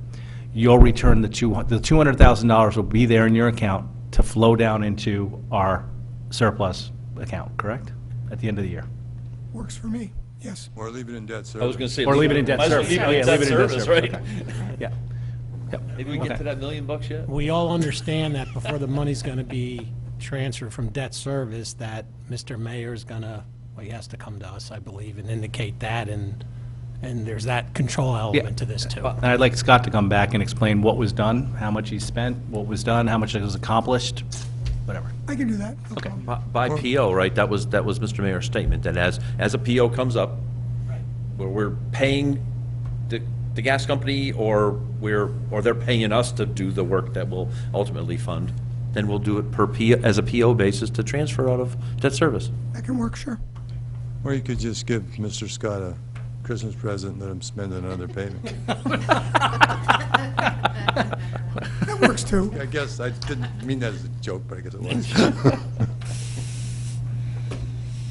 you'll return the $200,000 will be there in your account to flow down into our surplus account, correct? At the end of the year. Works for me. Yes. Or leave it in debt service. I was going to say. Or leave it in debt might as well service. leave it Oh, in yeah, debt leave it in debt service, service, right? okay. Yeah. Maybe we get to that $1 million yet? We all understand that before the money's going to be transferred from debt service, that Mr. Mayor's going to, well, he has to come to us, I believe, and indicate that, and there's that control element to this, too. And I'd like Scott to come back and explain what was done, how much he spent, what was done, how much was accomplished, whatever. I can do that. No Okay. problem. By PO, right, that was Mr. Mayor's statement, that as a PO comes up, where we're paying the gas company, or they're paying us to do the work that will ultimately fund, then we'll do it per PO, as a PO basis to transfer out of debt service. That can work, sure. Or you could just give Mr. Scott a Christmas present and let him spend it on another payment. That works, too. I guess I didn't mean that as a joke, but I guess it was.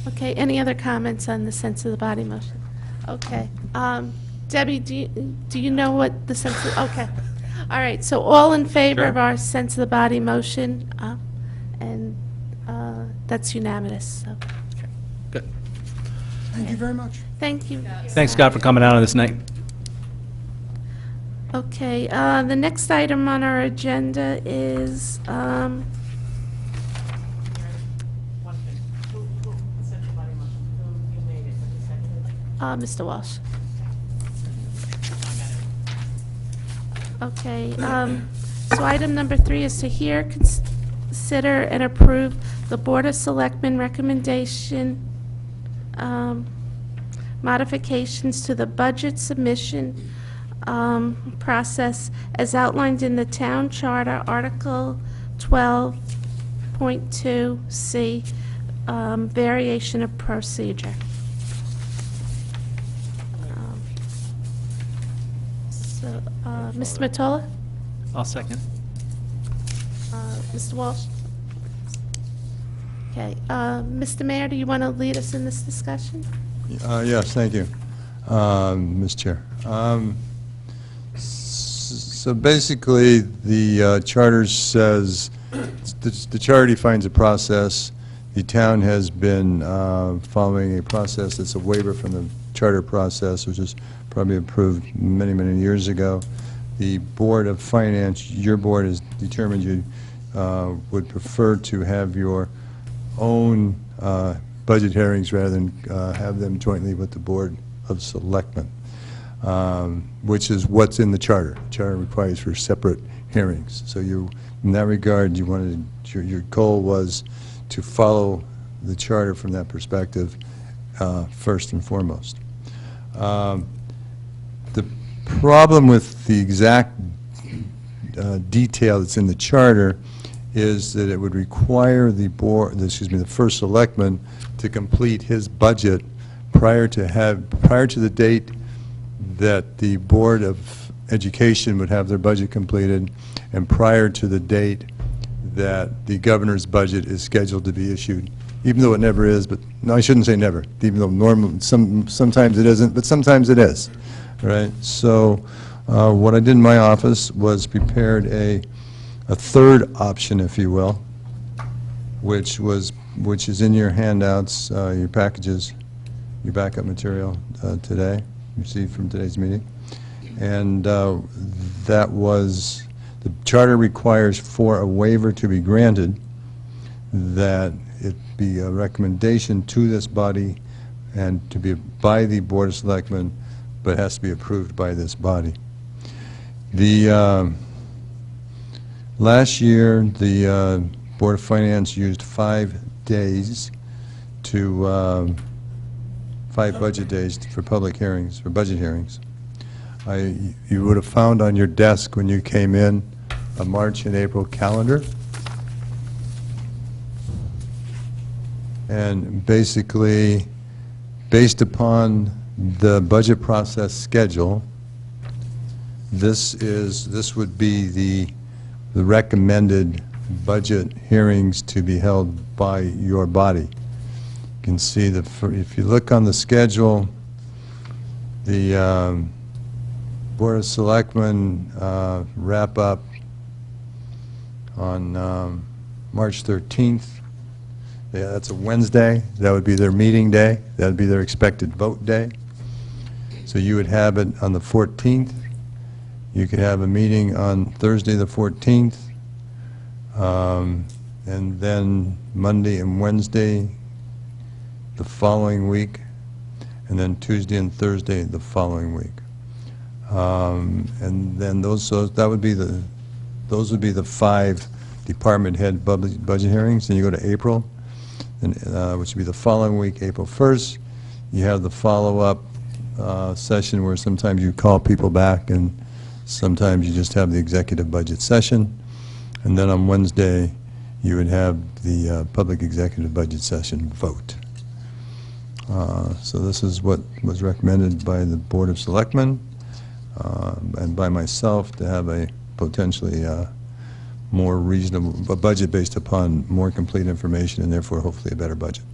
Okay, any other comments on the sense of the body motion? Okay. Debbie, do you know what the sense of, okay. All right, so all in favor of our sense of the body motion, and that's unanimous, so, Good. Thank you very much. thank you. Thanks, Scott, for coming out on this night. Okay, the next item on our agenda is, One thing, who sent the body motion, who you made it, who seconded it? Mr. Walsh. Okay, so item number 3 is to hear, consider, and approve the Board of Selectmen recommendation modifications to the budget submission process as outlined in the Town Charter, Article 12.2C, variation of procedure. So, Mr. Mottola? I'll second. Mr. Walsh? Okay, Mr. Mayor, do you want to lead us in this discussion? Yes, thank you, Ms. Chair. So basically, the charter says, the charter defines a process. The town has been following a process that's a waiver from the charter process, which was probably approved many, many years ago. The Board of Finance, your board has determined you would prefer to have your own budget hearings rather than have them jointly with the Board of Selectmen, which is what's in the charter. The charter requires for separate hearings. So you, in that regard, you wanted, your goal was to follow the charter from that perspective first and foremost. The problem with the exact detail that's in the charter is that it would require the board, the first selectman to complete his budget prior to the date that the Board of Education would have their budget completed, and prior to the date that the governor's budget is scheduled to be issued, even though it never is, but, no, I shouldn't say never, even though normally, sometimes it isn't, but sometimes it is, right? So what I did in my office was prepared a third option, if you will, which is in your handouts, your packages, your backup material today, received from today's meeting. And that was, the charter requires for a waiver to be granted that it be a recommendation to this body and to be by the Board of Selectmen, but has to be approved by this body. The last year, the Board of Finance used 5 days to 5 budget days for public hearings, for budget hearings. You would have found on your desk when you came in a March and April calendar. And basically, based upon the budget process schedule, this would be the recommended budget hearings to be held by your body. You can see that if you look on the schedule, the Board of Selectmen wrap up on March 13th. Yeah, that's a Wednesday. That would be their meeting day. That would be their expected vote day. So you would have it on the 14th. You could have a meeting on Thursday, the 14th, and then Monday and Wednesday the following week, and then Tuesday and Thursday the following week. And then those would be the 5 department head budget hearings. Then you go to April, and, which would be the following week, April 1st. You have the follow-up session where sometimes you call people back, and sometimes you just have the executive budget session. And then on Wednesday, you would have the public executive budget session vote. So this is what was recommended by the Board of Selectmen and by myself, to have a potentially more reasonable a budget based upon more complete information, and therefore hopefully a better budget.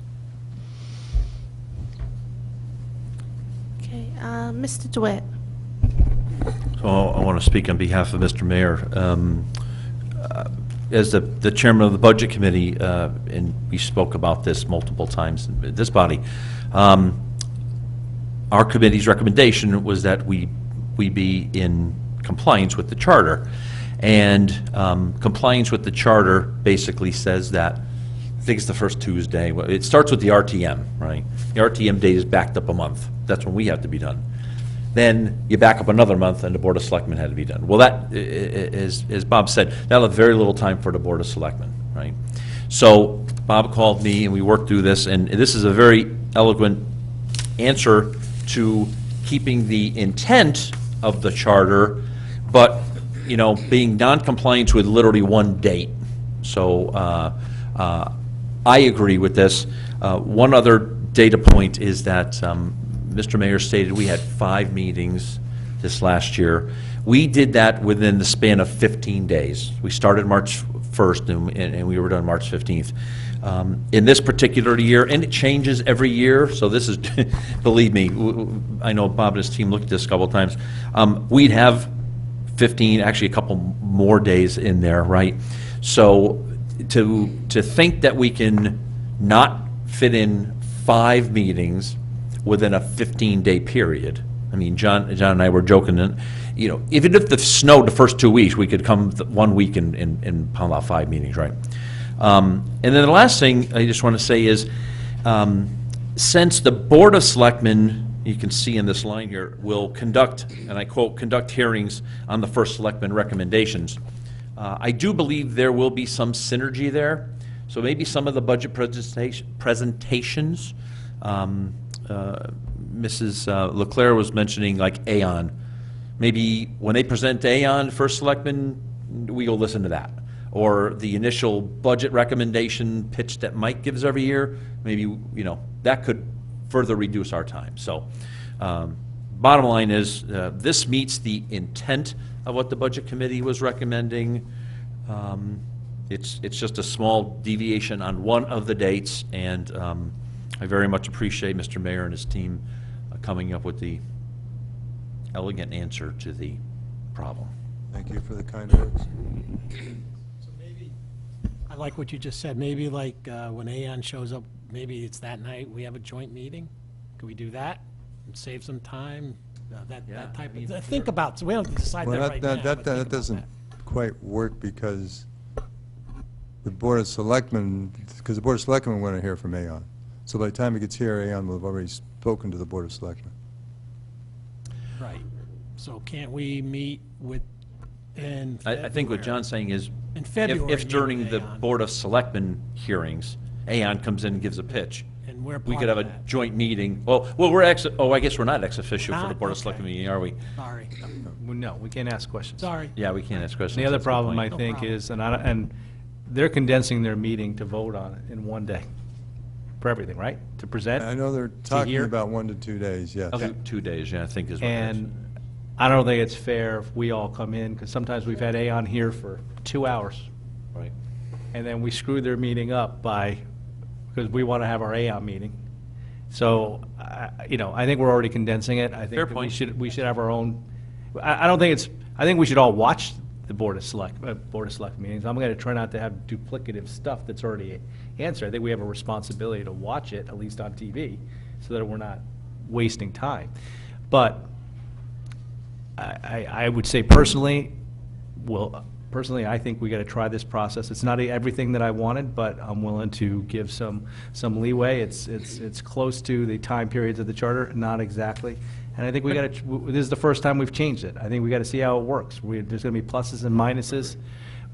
Okay, Mr. DeWitt. So I want to speak on behalf of Mr. Mayor. As the chairman of the Budget Committee, and we spoke about this multiple times in this body, our committee's recommendation was that we be in compliance with the charter. And compliance with the charter basically says that, I think it's the first Tuesday, it starts with the RTM, right? The RTM date is backed up a month. That's when we have to be done. Then you back up another month, and the Board of Selectmen had to be done. Well, that, as Bob said, that left very little time for the Board of Selectmen, right? So Bob called me, and we worked through this, and this is a very eloquent answer to keeping the intent of the charter, but, you know, being non-compliant with literally one date. So I agree with this. One other data point is that Mr. Mayor stated we had 5 meetings this last year. We did that within the span of 15 days. We started March 1st and we were done March 15th. In this particular year, and it changes every year, so this is, believe me, I know Bob and his team looked at this a couple of times. We'd have 15, actually a couple more days in there, right? So to think that we can not fit in 5 meetings within a 15-day period. I mean, John and I were joking, and, you know, even if it snowed the first 2 weeks, we could come 1 week and pound out 5 meetings, right? And then the last thing I just want to say is, since the Board of Selectmen, you can see in this line here, will conduct, and I quote, conduct hearings on the first Selectmen recommendations, I do believe there will be some synergy there. So maybe some of the budget presentations, Mrs. Leclerc was mentioning, like Aon. Maybe when they present Aon, first Selectmen, we go listen to that. Or the initial budget recommendation pitch that Mike gives every year, maybe, you know, that could further reduce our time. So bottom line is, this meets the intent of what the Budget Committee was recommending. It's just a small deviation on one of the dates, and I very much appreciate Mr. Mayor and his team coming up with the elegant answer to the problem. Thank you for the kind words. So maybe, I like what you just said, maybe like when Aon shows up, maybe it's that night, we have a joint meeting? Could we do that and save some time? That type of, think about, so we don't decide that right now. That doesn't quite work, because the Board of Selectmen, want to hear from Aon. So by the time it gets here, Aon will have already spoken to the Board of Selectmen. Right. So can't we meet with, in February? I think what John's saying is, In February, if during meet with the Aon. Board of Selectmen hearings, Aon comes in and gives a pitch, And we're we part could have of a that. joint meeting. Well, I guess we're not ex officio for the Not? Board of Okay. Selectmen meeting, are we? Sorry, No, we can't ask questions. sorry. Yeah, we can't ask questions. The other That's a good problem, I point. think, problem. is, and they're condensing their meeting to vote on it in one day for everything, right? To present? I know they're talking hear? about 1 to 2 days, yes. Okay. 2 days, yeah, I think is what it is. And I don't think it's fair if we all come in, because sometimes we've had Aon here for 2 hours, Right. and then we screw their meeting up because we want to have our Aon meeting. So, you know, I think we're already condensing it. I think Fair that point. we should have our own, I think we should all watch the Board of Select meetings. I'm going to try not to have duplicative stuff that's already answered. I think we have a responsibility to watch it, at least on TV, so that we're not wasting time. But I would say personally, I think we got to try this process. It's not everything that I wanted, but I'm willing to give some leeway. It's close to the time periods of the charter, not exactly. And I think we got to, this is the first time we've changed it. I think we got to see how it works. There's going to be pluses and minuses.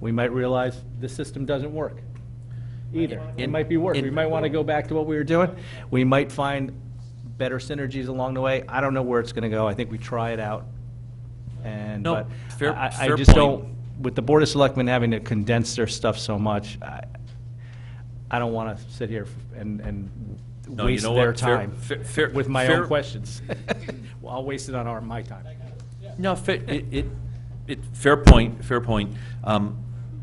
We might realize the system doesn't work either. It might be worse. We might want to go back to what we were doing. We might find better synergies along the way. I don't know where it's going to go. I think we try it out. And, No, but fair- I fair just point. don't, with the Board of Selectmen having to condense their stuff so much, I don't want to sit here and No, you waste know their what? Fair- time fair- with my fair- own questions. Well, I'll waste it on my time. No, fair point, fair point.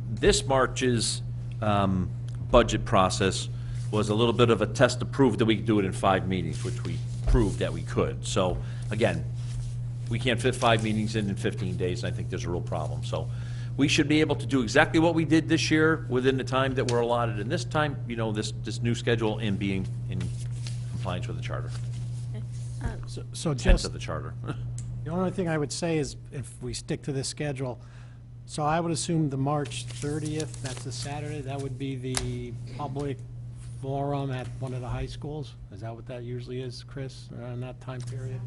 This March's budget process was a little bit of a test to prove that we could do it in 5 meetings, which we proved that we could. So, again, we can't fit 5 meetings in 15 days, and I think there's a real problem. So we should be able to do exactly what we did this year within the time that we're allotted, and this time, you know, this new schedule and being in compliance with the charter, So intent just, of the charter. the only thing I would say is if we stick to this schedule, so I would assume the March 30th, that's a Saturday, that would be the public forum at one of the high schools? Is that what that usually is, Chris, around that time period?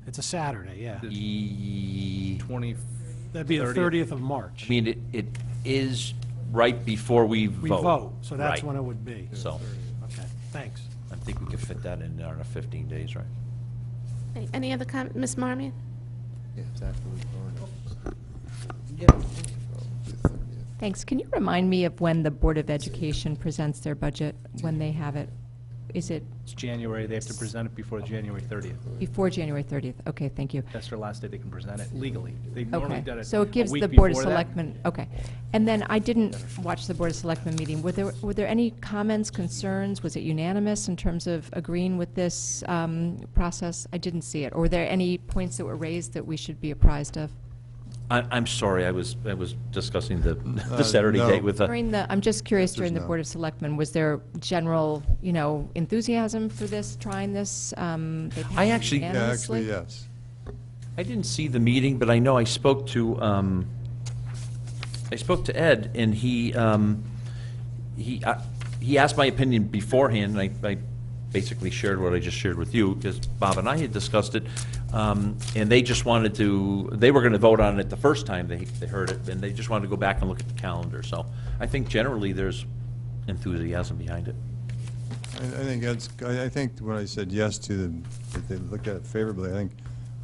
It's a Saturday, yeah. That'd be the 30th of March. I mean, it is right before we vote. We vote, so that's Right. when it would be. So Okay, thanks. I think we could fit that in our 15 days, right? Any other comment? Ms. Marmion? Yeah, exactly. Thanks. Can you remind me of when the Board of Education presents their budget, when they have it? Is it It's January, they have to present it before January 30th. before January 30th? Okay, thank you. That's their last day they can present it legally. They've normally Okay, done it so it gives a week the Board of before that. Selectmen, okay. And then I didn't watch the Board of Selectmen meeting. Were there any comments, concerns? Was it unanimous in terms of agreeing with this process? I didn't see it. Or were there any points that were raised that we should be apprised of? I'm sorry, I was discussing the Saturday no. date with the. I'm just curious, Answer's during the no. Board of Selectmen, was there general, enthusiasm for this, trying this? They passed I it actually- Yeah, unanimously? actually, yes. I didn't see the meeting, but I know I spoke to Ed, and he asked my opinion beforehand, and I basically shared what I just shared with you, because Bob and I had discussed it, and they just wanted to, they were gonna vote on it the first time they heard it, and they just wanted to go back and look at the calendar, so I think generally there's enthusiasm behind it. I think when I said yes to them, that they looked at it favorably, I think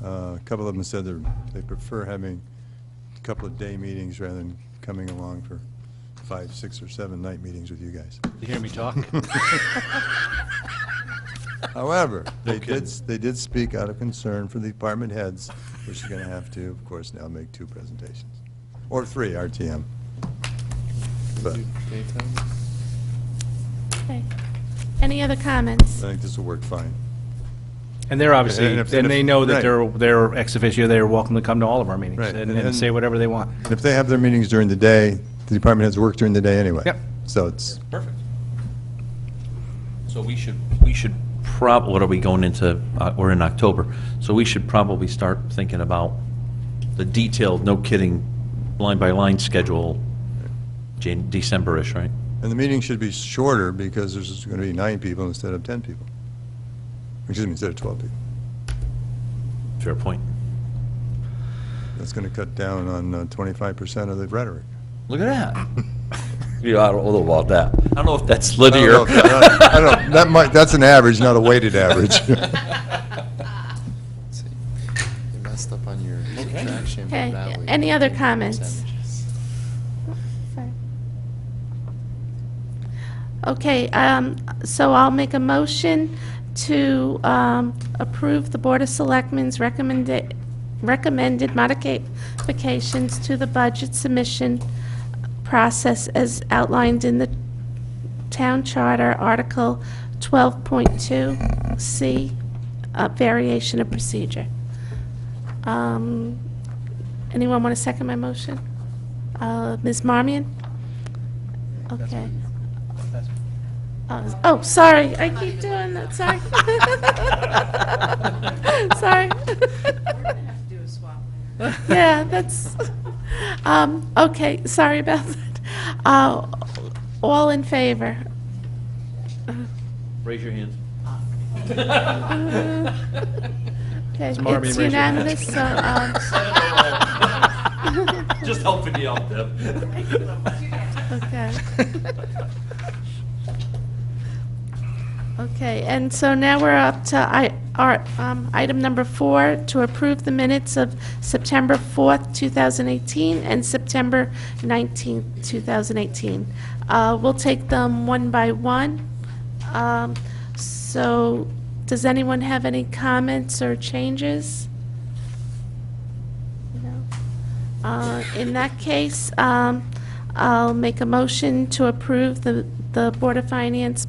a couple of them said they prefer having a couple of day meetings rather than coming along for 5, 6, or 7 night meetings with you guys. You hear me talk? However, they did speak out of concern for the department heads, which is going to have to, of course, now make 2 presentations, or 3 RTM. But Okay. Any other comments? I think this will work fine. And they're obviously, And if- and they know that right. they're ex officio, they're welcome to come to all of our meetings Right, and and- say whatever they want. And if they have their meetings during the day, the department heads work during the day anyway. Yep. So it's, Perfect. So we should what are we going into, we're in October, so we should probably start thinking about the detailed, no kidding, line-by-line schedule, December-ish, right? and the meeting should be shorter because there's going to be 9 people instead of 10 people. Excuse me, instead of 12 people. Fair point. That's going to cut down on 25% of the rhetoric. Look at that. Yeah, I don't know about that. I don't know if that's I don't linear. know, I don't know, that's an average, not a weighted average. You messed up on your subtraction. but Okay, that way any you other can comments? percentages. Sorry. Okay, so I'll make a motion to approve the Board of Selectmen's recommended modifications to the budget submission process as outlined in the Town Charter, Article 12.2C, variation of procedure. Anyone want to second my motion? Ms. Marmion? Okay. Oh, sorry, I keep doing that, sorry. Sorry. We're gonna have to do a swap later. Yeah, that's, okay, sorry about that. All in favor? Raise your hands. Okay, Marmy, it's raise your hand. unanimous, so, Just helping you out, Deb. okay. Okay, and so now we're up to item number 4, to approve the minutes of September 4th, 2018, and September 19th, 2018. We'll take them one by one. So, does anyone have any comments or changes? No? In that case, I'll make a motion to approve the Board of Finance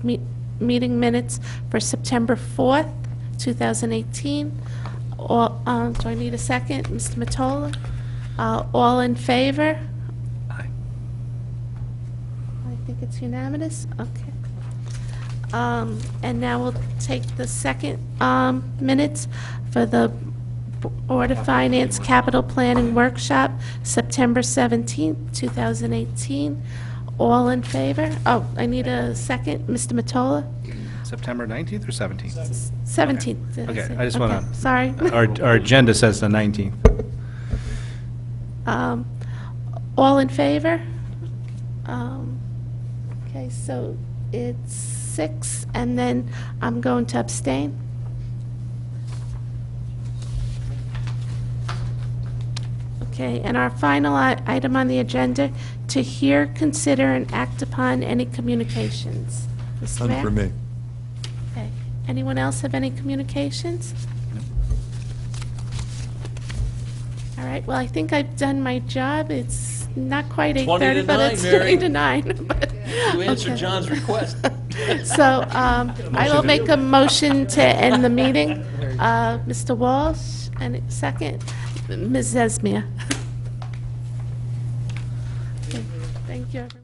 meeting minutes for September 4th, 2018. Do I need a second? Mr. Mottola? All in favor? Aye. I think it's unanimous? Okay. And now we'll take the second minutes for the Board of Finance Capital Planning Workshop, September 17th, 2018. All in favor? Oh, I need a second. Mr. Mottola? September 19th or 17th? 17th. did Okay, say? I just Okay, want to... Sorry. Our agenda says the 19th. All in favor? Okay, so it's 6, and then I'm going to abstain. Okay, and our final item on the agenda, to hear, consider, and act upon any communications. Mr. None Mayor? for me. Okay. Anyone else have any communications? All right, well, I think I've done my job. It's not quite 20 to 8:30, but 9, it's Mary. 20 to 9. but- You answered okay. John's request. So I will make a motion to end the meeting. Mr. Walsh, and second, Ms. Zesmia. Okay, thank you, everyone.